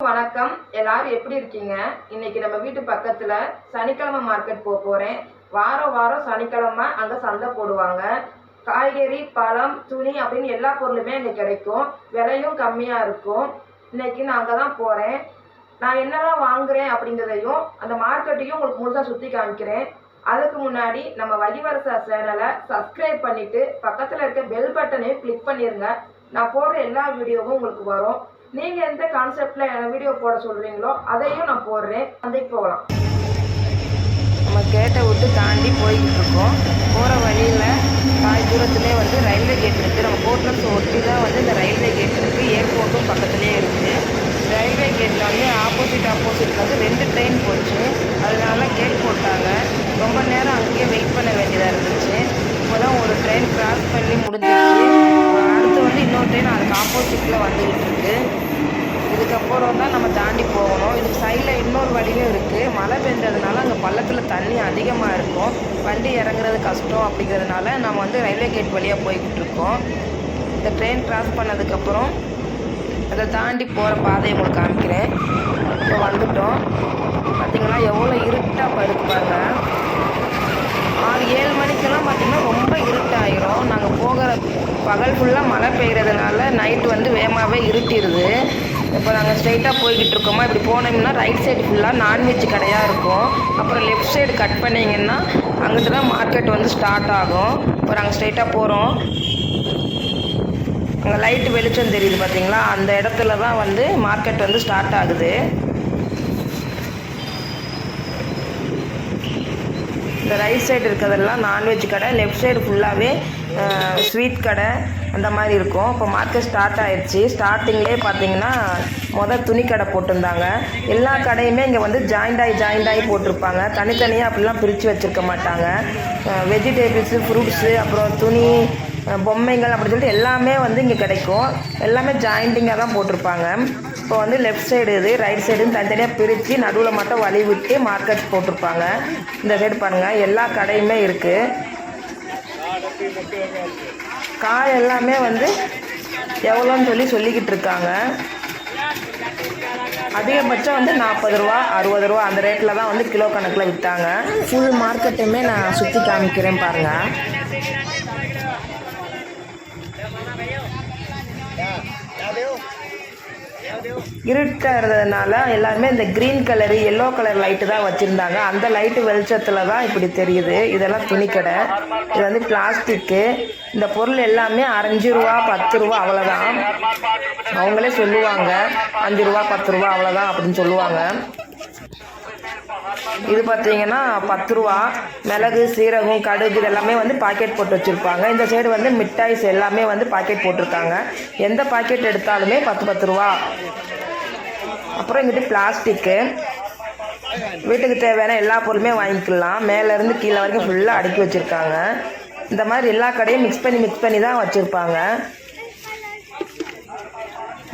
வணக்கம். எல்லாரும் எப்படி இருக்கீங்க? இன்னைக்கு நம்ம வீட்டு பக்கத்துல சனிக்கிழமை மார்க்கெட் போறேன். வாரம் வாரம் சனிக்கிழமை அங்க சந்தை போடுவாங்க. காய்கறி, பழம், துணி அப்படின்னு எல்லா பொருளுமே அங்க கிடைக்கும். விலையும் கம்மியா இருக்கும். இன்னைக்கு நான் அங்கதான் போறேன். நான் என்னெல்லாம் வாங்குறேன் அப்படிங்கிறதையும் அந்த மார்க்கெட்டையும் உங்களுக்கு முழுசா சுத்தி காமிக்கிறேன். அதுக்கு முன்னாடி நம்ம வழிவரசா சேனலை சப்ஸ்கிரைப் பண்ணிட்டு பக்கத்துல இருக்க பெல் பட்டனையும் கிளிக் பண்ணிருங்க. நான் போடுற எல்லா வீடியோவும் உங்களுக்கு வரும். நீங்கள் எந்த கான்செப்டில் வீடியோ போட சொல்கிறீங்களோ அதையும் நான் போடுறேன். சந்தைக்கு போகலாம். நம்ம கேட்டை விட்டு தாண்டி போய்கிட்டு இருக்கோம். போகிற வழியில் பாதி தூரத்துலேயே ரயில்வே கேட் இருக்குது. நம்ம போர்ட்லஸ் ஒட்டி தான் இந்த ரயில்வே கேட் இருக்குது. ஏர்போர்ட்டும் பக்கத்துலேயே இருக்குது. ரயில்வே கேட்டில் ஆப்போசிட்டில் 2 ட்ரெயின் போச்சு. அதனால கேட் போட்டாங்க. ரொம்ப நேரம் அங்கேயே வெயிட் பண்ண வேண்டியதாக இருந்துச்சு. இப்போ தான் ஒரு ட்ரெயின் கிராஸ் பண்ணி முடிஞ்சிச்சு. அடுத்து இன்னொரு ட்ரெயின் அதுக்கு ஆப்போசிட்டில் வந்துக்கிட்டு இருக்கு. இதுக்கப்புறம் தான் நம்ம தாண்டி போகணும். இதுக்கு சைடில் இன்னொரு வழியும் இருக்குது. மழை பெஞ்சதுனால அங்கே பள்ளத்தில் தண்ணி அதிகமாக இருக்கும். வண்டி இறங்குறது கஷ்டம். அப்படிங்கிறதுனால நம்ம ரயில்வே கேட் வழியாக போய்கிட்டு இருக்கோம். இந்த ட்ரெயின் கிராஸ் பண்ணதுக்கப்புறம் அதை தாண்டி போகிற பாதையை உங்களுக்கு காமிக்கிறேன். இப்போ வந்துட்டோம். பார்த்திங்கன்னா எவ்வளோ இருட்டாக படுப்பாங்க. 6-7 மணிக்கெல்லாம் பார்த்திங்கன்னா ரொம்ப இருட்டாயிரும். நாங்கள் போகிற பகல் ஃபுல்லாக மழை பெய்கிறதுனால நைட்டு வேகமாகவே இருட்டிடுது. இப்போ நாங்கள் ஸ்ட்ரைட்டாக போய்கிட்டு இருக்கோமா, இப்படி போனோம்னா ரைட் சைடு ஃபுல்லாக நான்வெஜ் கடையாக இருக்கும். அப்புறம் லெஃப்ட் சைடு கட் பண்ணிங்கன்னா அங்கிட்டு தான் மார்க்கெட் ஸ்டார்ட் ஆகும். இப்போ நாங்கள் ஸ்ட்ரைட்டாக போகிறோம். அங்கே லைட்டு வெளிச்சம் தெரியுது பார்த்தீங்களா, அந்த இடத்துல தான் மார்க்கெட் ஸ்டார்ட் ஆகுது. இந்த ரைட் சைடு இருக்கிறதெல்லாம் நான்வெஜ் கடை, லெஃப்ட் சைடு ஃபுல்லாகவே ஸ்வீட் கடை அந்த மாதிரி இருக்கும். இப்போ மார்க்கெட் ஸ்டார்ட் ஆயிடுச்சு. ஸ்டார்டிங்லேயே பார்த்தீங்கன்னா துணி கடை போட்டிருந்தாங்க. எல்லா கடையுமே இங்கே ஜாயிண்டாகி போட்டிருப்பாங்க. தனித்தனியாக அப்படிலாம் பிரித்து வச்சுருக்க மாட்டாங்க. வெஜிடேபிள்ஸு, ஃப்ரூட்ஸு, அப்புறம் துணி, பொம்மைகள் அப்படி சொல்லிட்டு எல்லாமே இங்கே கிடைக்கும். எல்லாமே ஜாயிண்டிங்காக தான் போட்டிருப்பாங்க. இப்போ லெஃப்ட் சைடு இது, ரைட் சைடுன்னு தனித்தனியாக பிரித்து நடுவில் மட்டும் வழி விட்டு மார்க்கெட் போட்டிருப்பாங்க. இந்த சைடு பாருங்கள், எல்லா கடையுமே இருக்குது. காய் எல்லாமே எவ்வளோன்னு சொல்லிக்கிட்டு இருக்காங்க. அதிகபட்சம் 40 ரூபா 60 ரூபா அந்த ரேட்டில் தான் கிலோ கணக்கில் விற்றாங்க. ஃபுல் மார்க்கெட்டுமே நான் சுற்றி காமிக்கிறேன் பாருங்கள். இருட்டாக இருந்ததுனால எல்லாருமே இந்த green colour, yellow colour light தான் வச்சுருந்தாங்க. அந்த லைட்டு வெளிச்சத்தில் தான் இப்படி தெரியுது. இதெல்லாம் துணிக்கடை. இது பிளாஸ்டிக்கு. இந்த பொருள் எல்லாமே 5 ரூபா 10 ரூபா அவ்வளோதான். அவங்களே சொல்லுவாங்க 5 ரூபா 10 ரூபா அவ்வளோதான் அப்படின்னு சொல்லுவாங்க. இது பார்த்தீங்கன்னா 10 ரூபா. மிளகு, சீரகம், கடுகு இதெல்லாமே பாக்கெட் போட்டு வச்சுருப்பாங்க. இந்த சைடு மிட்டாய்ஸ் எல்லாமே பாக்கெட் போட்டிருக்காங்க. எந்த பாக்கெட் எடுத்தாலுமே 10 ரூபா. அப்புறம் இங்கிட்டு பிளாஸ்டிக்கு, வீட்டுக்கு தேவையான எல்லா பொருளுமே வாங்கிக்கலாம். மேலேருந்து கீழே வரைக்கும் ஃபுல்லாக அடுக்கி வச்சுருக்காங்க. இந்த மாதிரி எல்லா கடையும் மிக்ஸ் பண்ணி தான் வச்சுருப்பாங்க.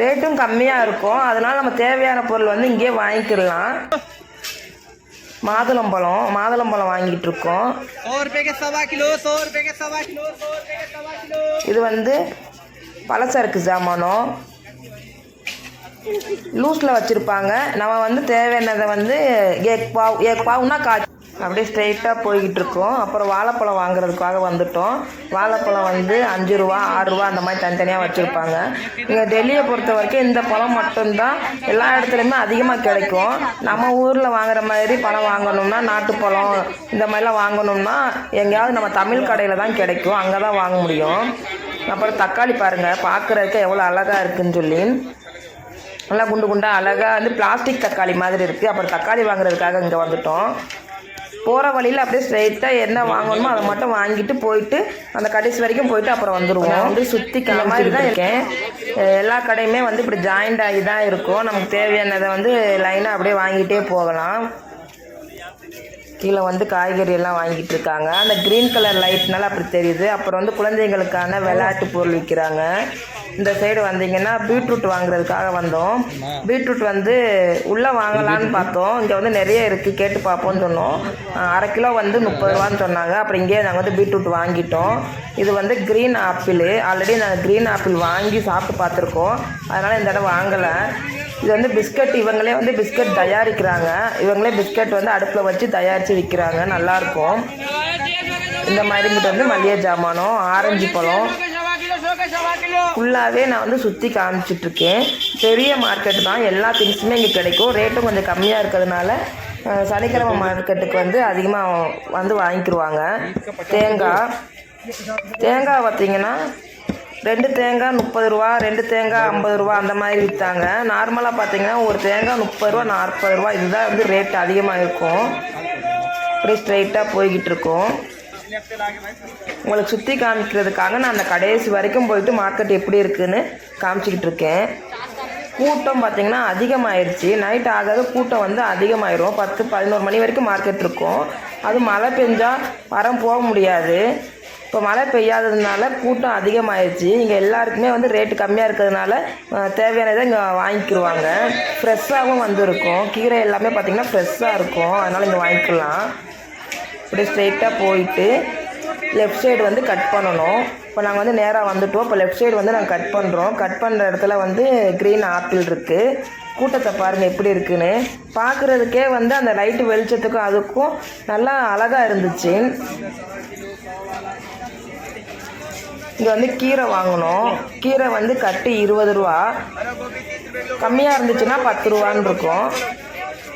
ரேட்டும் கம்மியாக இருக்கும். அதனால் நம்ம தேவையான பொருள் இங்கேயே வாங்கிக்கலாம். மாதுளம்பழம் வாங்கிட்டு இருக்கோம். இது பலசரக்கு சாமானம் லூஸில் வச்சுருப்பாங்க. நம்ம தேவையானதை ஏக் பாவுனா அப்படியே ஸ்ட்ரெயிட்டாக போய்கிட்டு இருக்கோம். அப்புறம் வாழைப்பழம் வாங்குறதுக்காக வந்துட்டோம். வாழைப்பழம் 5 ரூபா 6 ரூபா அந்த மாதிரி தனித்தனியாக வச்சுருப்பாங்க. இங்கே டெல்லியை பொறுத்த வரைக்கும் இந்த பழம் மட்டும்தான் எல்லா இடத்துலையுமே அதிகமாக கிடைக்கும். நம்ம ஊரில் வாங்குற மாதிரி பழம் வாங்கணும்னா, நாட்டுப்பழம் இந்த மாதிரிலாம் வாங்கணும்னா எங்கேயாவது நம்ம தமிழ் கடையில் தான் கிடைக்கும். அங்கே தான் வாங்க முடியும். அப்புறம் தக்காளி பாருங்கள், பார்க்குறதுக்கு எவ்வளோ அழகாக இருக்குதுன்னு சொல்லி. நல்லா குண்டு குண்டாக அழகாக பிளாஸ்டிக் தக்காளி மாதிரி இருக்குது. அப்புறம் தக்காளி வாங்குறதுக்காக இங்கே வந்துட்டோம். போகிற வழியில் அப்படியே ஸ்ட்ரைட்டாக என்ன வாங்கணுமோ அதை மட்டும் வாங்கிட்டு போயிட்டு அந்த கடைசி வரைக்கும் போயிட்டு அப்புறம் வந்துடுவோம். சுற்றி இந்த மாதிரி தான் இருக்கேன். எல்லா கடையுமே இப்படி ஜாயிண்ட் ஆகி தான் இருக்கும். நமக்கு தேவையானதை லைனாக அப்படியே வாங்கிட்டே போகலாம். கீழே காய்கறி எல்லாம் வாங்கிட்டு இருக்காங்க. அந்த க்ரீன் கலர் லைட்னால அப்படி தெரியுது. அப்புறம் குழந்தைங்களுக்கான விளையாட்டு பொருள் விற்கிறாங்க. இந்த சைடு வந்தீங்கன்னா பீட்ரூட் வாங்குறதுக்காக வந்தோம். பீட்ரூட் உள்ளே வாங்கலான்னு பார்த்தோம். இங்கே நிறைய இருக்குது, கேட்டு பார்ப்போம்னு சொன்னோம். அரை கிலோ 30 ரூபான்னு சொன்னாங்க. அப்புறம் இங்கேயே நாங்கள் பீட்ரூட் வாங்கிட்டோம். இது க்ரீன் ஆப்பிள். ஆல்ரெடி நாங்கள் க்ரீன் ஆப்பிள் வாங்கி சாப்பிட்டு பார்த்துருக்கோம். அதனால் இந்த தடவை வாங்கலை. இது வந்து பிஸ்கட், இவங்களே வந்து பிஸ்கட் தயாரிக்கிறாங்க. இவங்களே பிஸ்கட் வந்து அடுப்பில் வச்சு தயாரித்து விற்கிறாங்க, நல்லாயிருக்கும். இந்த மாதிரி இங்கிட்ட வந்து மளிகை ஜாமானம், ஆரஞ்சு பழம் ஃபுல்லாகவே நான் வந்து சுற்றி காமிச்சிட்ருக்கேன். பெரிய மார்க்கெட் தான், எல்லா திங்ஸுமே இங்கே கிடைக்கும். ரேட்டும் கொஞ்சம் கம்மியாக இருக்கிறதுனால சனிக்கிழமை மார்க்கெட்டுக்கு வந்து அதிகமாக வந்து வாங்கிக்கிடுவாங்க. தேங்காய் பார்த்திங்கன்னா 2 தேங்காய் 30 ரூபா, 2 தேங்காய் 50 ரூபா அந்த மாதிரி விற்றாங்க. நார்மலாக பார்த்திங்கன்னா ஒரு தேங்காய் 30 ரூபா 40 ரூபா, இதுதான் வந்து ரேட் அதிகமாக இருக்கும். அப்படியே ஸ்ட்ரைட்டாக போய்கிட்டு இருக்கோம். உங்களுக்கு சுற்றி காமிக்கிறதுக்காக நான் அந்த கடைசி வரைக்கும் போயிட்டு மார்க்கெட் எப்படி இருக்குதுன்னு காமிச்சிக்கிட்டு இருக்கேன். கூட்டம் பார்த்திங்கன்னா அதிகமாகிடுச்சு. நைட் ஆகாத கூட்டம் வந்து அதிகமாகிடும். 10-11 மணி வரைக்கும் மார்க்கெட் இருக்கும். அது மழை பெஞ்சால் போக முடியாது. இப்போ மழை பெய்யாததுனால கூட்டம் அதிகமாகிடுச்சு. இங்கே எல்லாருக்குமே வந்து ரேட்டு கம்மியாக இருக்கிறதுனால தேவையானதை இங்கே வாங்கிக்கிடுவாங்க. ஃப்ரெஷ்ஷாகவும் வந்துருக்கும். கீரை எல்லாமே பார்த்திங்கன்னா ஃப்ரெஷ்ஷாக இருக்கும், அதனால் இங்கே வாங்கிக்கலாம். அப்படியே ஸ்ட்ரெயிட்டாக போயிட்டு லெஃப்ட் சைடு வந்து கட் பண்ணணும். இப்போ நாங்கள் வந்து நேராக வந்துவிட்டோம். இப்போ லெஃப்ட் சைடு வந்து நாங்கள் கட் பண்ணுறோம். கட் பண்ணுற இடத்துல வந்து க்ரீன் ஆப்பிள் இருக்குது. கூட்டத்தை பாருங்கள் எப்படி இருக்குன்னு. பார்க்குறதுக்கே வந்து அந்த லைட்டு வெளிச்சத்துக்கும் அதுக்கும் நல்லா அழகாக இருந்துச்சு. இங்கே வந்து கீரை வாங்கணும். கீரை வந்து கட்டு 20 ரூபா, கம்மியாக இருந்துச்சுன்னா 10 ரூபான்னு இருக்கும்.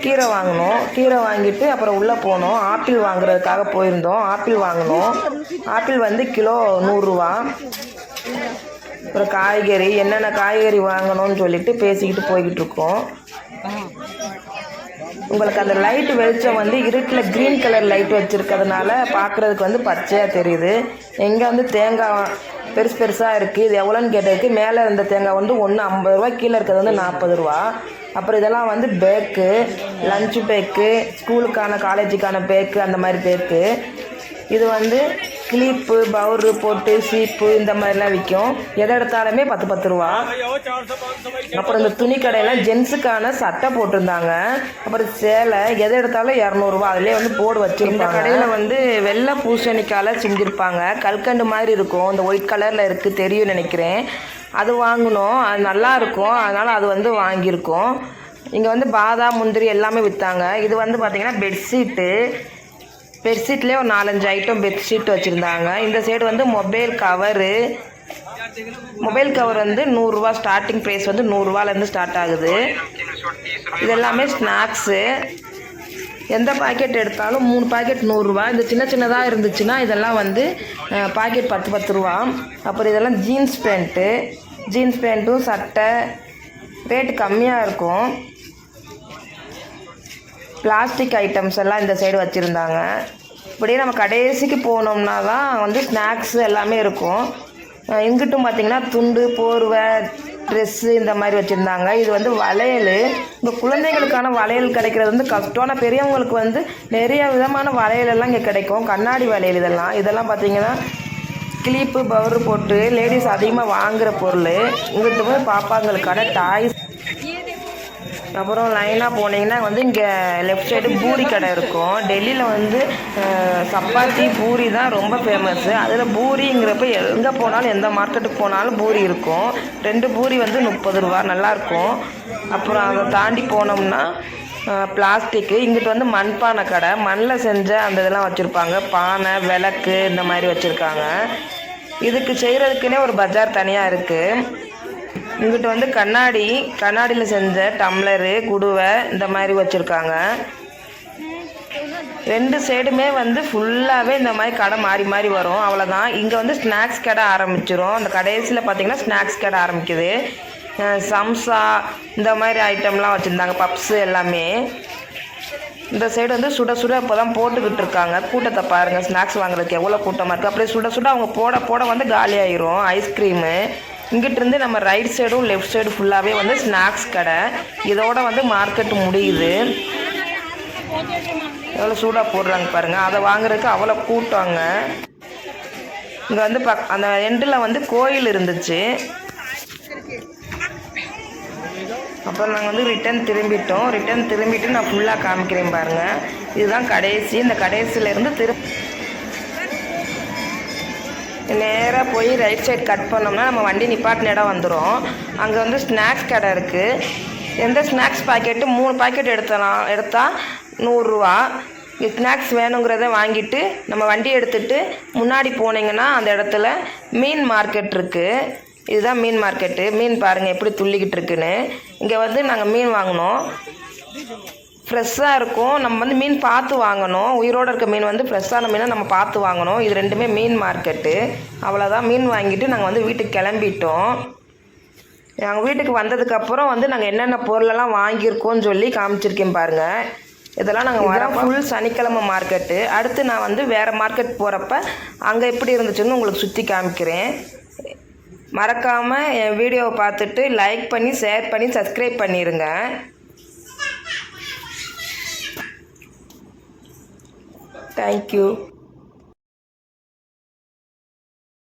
கீரை வாங்கினோம். கீரை வாங்கிட்டு அப்புறம் உள்ளே போனோம். ஆப்பிள் வாங்குறதுக்காக போயிருந்தோம். ஆப்பிள் வாங்கினோம். ஆப்பிள் வந்து கிலோ 100 ரூபா. அப்புறம் காய்கறி, என்னென்ன காய்கறி வாங்கணும்னு சொல்லிட்டு பேசிக்கிட்டு போய்கிட்டு இருக்கோம். உங்களுக்கு அந்த லைட்டு வெளிச்சம் வந்து இருட்டில் க்ரீன் கலர் லைட் வச்சுருக்கிறதுனால பார்க்குறதுக்கு வந்து பச்சையாக தெரியுது. எங்கே வந்து தேங்காய் பெருசாக இருக்குது. இது எவ்வளோன்னு கேட்டதுக்கு மேலே இருந்த தேங்காய் வந்து ஒன்று 50 ரூபா, கீழே இருக்கிறது வந்து 40 ரூபா. அப்புறம் இதெல்லாம் வந்து பேக்கு, லஞ்சு பேக்கு, ஸ்கூலுக்கான காலேஜுக்கான பேக்கு, அந்த மாதிரி பேக்கு. இது வந்து கிளிப்பு, பவுரு போட்டு சீப்பு இந்த மாதிரிலாம் விற்கும். எதை எடுத்தாலுமே 10 ரூபா. அப்புறம் இந்த துணி கடையெல்லாம் ஜென்ஸுக்கான சட்டை போட்டிருந்தாங்க. அப்புறம் சேலை, எதை எடுத்தாலும் 200 ரூபா. அதிலே வந்து போர்டு வச்சுருப்பாங்க. கடையில் வந்து வெள்ளை பூசணிக்காயில் செஞ்சுருப்பாங்க. கல்கண்டு மாதிரி இருக்கும். இந்த ஒயிட் கலரில் இருக்குது, தெரியும் நினைக்கிறேன். அது வாங்கினோம். அது நல்லாயிருக்கும், அதனால் அது வந்து வாங்கியிருக்கோம். இங்கே வந்து பாதாம், முந்திரி எல்லாமே விற்றாங்க. இது வந்து பார்த்திங்கன்னா பெட்ஷீட்லேயே ஒரு 4-5 ஐட்டம் பெட்ஷீட் வச்சுருந்தாங்க. இந்த சைடு வந்து மொபைல் கவர் வந்து 100 ரூபா. ஸ்டார்டிங் ப்ரைஸ் வந்து 100 ரூபாலேருந்து ஸ்டார்ட் ஆகுது. இதெல்லாமே ஸ்நாக்ஸு. எந்த பாக்கெட் எடுத்தாலும் 3 பாக்கெட் 100 ரூபா. இந்த சின்னதாக இருந்துச்சுன்னா இதெல்லாம் வந்து பாக்கெட் 10 ரூபா. அப்புறம் இதெல்லாம் ஜீன்ஸ் பேண்ட்டும் சட்டை ரேட்டு கம்மியாக இருக்கும். பிளாஸ்டிக் ஐட்டம்ஸ் எல்லாம் இந்த சைடு வச்சுருந்தாங்க. இப்படியே நம்ம கடைசிக்கு போனோம்னா தான் வந்து ஸ்நாக்ஸு எல்லாமே இருக்கும். இங்கிட்டும் பார்த்திங்கன்னா துண்டு, போர்வை, ட்ரெஸ்ஸு இந்த மாதிரி வச்சுருந்தாங்க. இது வந்து வளையல். இந்த குழந்தைகளுக்கான வளையல் கிடைக்கிறது வந்து கஷ்டம். ஆனால் பெரியவங்களுக்கு வந்து நிறைய விதமான வளையலெல்லாம் இங்கே கிடைக்கும். கண்ணாடி வளையல் இதெல்லாம் பார்த்திங்கன்னா கிளிப்பு, பவுரு போட்டு லேடிஸ் அதிகமாக வாங்குகிற பொருள். இங்கிட்ட போய் பாப்பாங்களுக்கான டாய்ஸ். அப்புறம் லைனாக போனீங்கன்னா வந்து இங்கே லெஃப்ட் சைடு பூரி கடை இருக்கும். டெல்லியில் வந்து சப்பாத்தி பூரி தான் ரொம்ப ஃபேமஸ்ஸு. அதில் பூரிங்கிறப்ப எங்கே போனாலும், எந்த மார்க்கெட்டுக்கு போனாலும் பூரி இருக்கும். 2 பூரி வந்து 30 ரூபா, நல்லாயிருக்கும். அப்புறம் அதை தாண்டி போனோம்னா பிளாஸ்டிக்கு. இங்கிட்ட வந்து மண்பானை கடை, மண்ணில் செஞ்ச அந்த இதெல்லாம் வச்சுருப்பாங்க. பானை, விளக்கு இந்த மாதிரி வச்சுருக்காங்க. இதுக்கு செய்கிறதுக்குன்னே ஒரு பஜார் தனியாக இருக்குது. இங்கிட்ட வந்து கண்ணாடியில் செஞ்ச டம்ளரு, குடுவை இந்த மாதிரி வச்சுருக்காங்க. 2 சைடுமே வந்து ஃபுல்லாகவே இந்த மாதிரி கடை மாறி வரும். அவ்வளோதான். இங்கே வந்து ஸ்நாக்ஸ் கடை ஆரம்பிச்சிரும். அந்த கடைசியில் பார்த்திங்கன்னா ஸ்நாக்ஸ் கடை ஆரம்பிக்குது. சம்சா இந்த மாதிரி ஐட்டம்லாம் வச்சுருந்தாங்க, பப்ஸு எல்லாமே. இந்த சைடு வந்து சுட இப்போ தான் போட்டுக்கிட்டு இருக்காங்க. கூட்டத்தை பாருங்கள், ஸ்நாக்ஸ் வாங்குறதுக்கு எவ்வளோ கூட்டமாக இருக்குது. அப்படியே சுட அவங்க போட வந்து காலியாகிரும். ஐஸ்கிரீமு. இங்கிட்டிருந்து நம்ம ரைட் சைடும் லெஃப்ட் சைடு ஃபுல்லாகவே வந்து ஸ்நாக்ஸ் கடை. இதோட வந்து மார்க்கெட்டு முடியுது. எவ்வளோ சூடாக போடுறாங்க பாருங்கள். அதை வாங்குறதுக்கு அவ்வளோ கூட்டங்க. இங்கே வந்து அந்த எண்டில் வந்து கோயில் இருந்துச்சு. அப்புறம் நாங்கள் வந்து ரிட்டன் திரும்பிட்டு நான் ஃபுல்லாக காமிக்கிறேன் பாருங்கள். இதுதான் கடைசி. இந்த கடைசியிலேருந்து நேராக போய் ரைட் சைடு கட் பண்ணோம்னா நம்ம வண்டி நிப்பாட்டின இடம் வந்துடும். அங்கே வந்து ஸ்நாக்ஸ் கடை இருக்குது. எந்த ஸ்நாக்ஸ் பாக்கெட்டு 3 பாக்கெட் எடுத்தால் 100 ரூபா. ஸ்நாக்ஸ் வேணுங்கிறத வாங்கிட்டு நம்ம வண்டி எடுத்துகிட்டு முன்னாடி போனீங்கன்னா அந்த இடத்துல மீன் மார்க்கெட் இருக்குது. இதுதான் மீன் மார்க்கெட்டு. மீன் பாருங்கள் எப்படி துள்ளிக்கிட்டு இருக்குன்னு. இங்கே வந்து நாங்கள் மீன் வாங்கினோம். ஃப்ரெஷ்ஷாக இருக்கும். நம்ம வந்து மீன் பார்த்து வாங்கணும். உயிரோடு இருக்க மீன் வந்து ஃப்ரெஷ்ஷான மீனை நம்ம பார்த்து வாங்கணும். இது ரெண்டுமே மீன் மார்க்கெட்டு. அவ்வளோதான். மீன் வாங்கிட்டு நாங்கள் வந்து வீட்டுக்கு கிளம்பிட்டோம். நாங்கள் வீட்டுக்கு வந்ததுக்கப்புறம் வந்து நாங்கள் என்னென்ன பொருளெல்லாம் வாங்கியிருக்கோன்னு சொல்லி காமிச்சிருக்கேன் பாருங்கள். இதெல்லாம் நாங்கள் வர ஃபுல் சனிக்கிழமை மார்க்கெட்டு. அடுத்து நான் வந்து வேறு மார்க்கெட் போகிறப்ப அங்கே எப்படி இருந்துச்சுன்னு உங்களுக்கு சுற்றி காமிக்கிறேன். மறக்காமல் என் வீடியோவை பார்த்துட்டு லைக் பண்ணி ஷேர் பண்ணி சப்ஸ்கிரைப் பண்ணிடுங்க. தேங்க்யூ.